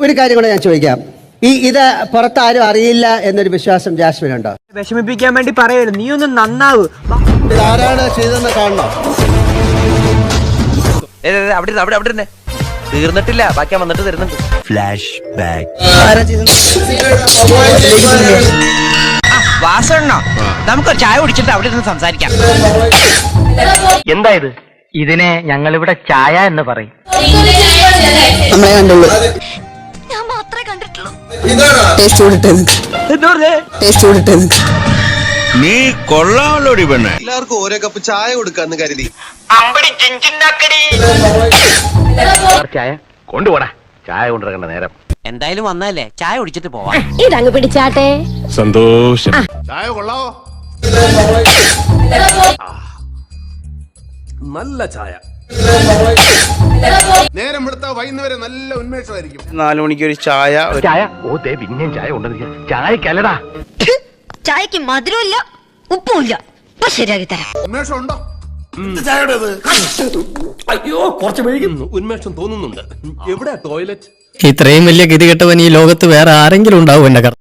ഒരു കാര്യം കൂടെ ഞാൻ ചോദിക്കാം, ഇത് പുറത്താരും അറിയില്ല എന്നൊരു വിശ്വാസം ജാസ്മിനുണ്ടോ? വിഷമിപ്പിക്കാൻ വേണ്ടി പറയരുത്, നീ ഒന്ന് നന്നാവ്. ആരാണ് ചെയ്തെന്ന് കാണണം. അവിടെ തീർന്നിട്ടില്ല, ബാക്കി വന്നിട്ട് തരുന്നുണ്ട്. Flash back. വാസണ്ണോ, നമുക്കൊരു ചായ കുടിച്ചിട്ട് അവിടെ ഇരുന്ന് സംസാരിക്കാം. എന്തായത്? ഇതിനെ ഞങ്ങളിവിടെ ചായ എന്ന് പറയും. നമ്മളെ കണ്ടുള്ളൂ. ഞാൻ മാത്രമേ കണ്ടിട്ടുള്ളൂ. ടേസ്റ്റ് കൂടിട്ടത്. നീ കൊള്ളാമല്ലോടി പെണ്ണെ. എല്ലാവർക്കും ഓരോ കപ്പ് ചായ കൊടുക്കാന്ന് കരുതി. ചായ കൊണ്ടുപോടാ, ചായ കൊണ്ടിറങ്ങേണ്ട നേരം. എന്തായാലും വന്നല്ലേ, ചായ കുടിച്ചിട്ട് പോവാം. ഇതങ്ങ് പിടിച്ചാട്ടെ. സന്തോഷം. ചായ കൊള്ളാവോ? നല്ല ചായ. നേരം എടുത്താ വൈകുന്നേരം നല്ല ഉന്മേഷമായിരിക്കും. 4 മണിക്ക് ഒരു ചായ. ചായ പിന്നെയും ചായ കൊണ്ടുവന്നില്ല. ചായക്കല്ലടാ. ചായക്ക് മധുരമില്ല ഉപ്പുമില്ല. ഇപ്പൊ ശരിയാക്കി തരാം. ഉന്മേഷം ഉണ്ടോ? അയ്യോ, കുറച്ച് വൈകുന്നു. ഉന്മേഷം തോന്നുന്നുണ്ട്. എവിടെ ടോയ്ലറ്റ്? ഇത്രയും വലിയ ഗതികെട്ടവൻ ഈ ലോകത്ത് വേറെ ആരെങ്കിലും ഉണ്ടാവും എന്റെ കർ.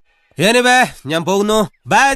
ഞാൻ പോകുന്നു. ബൈ.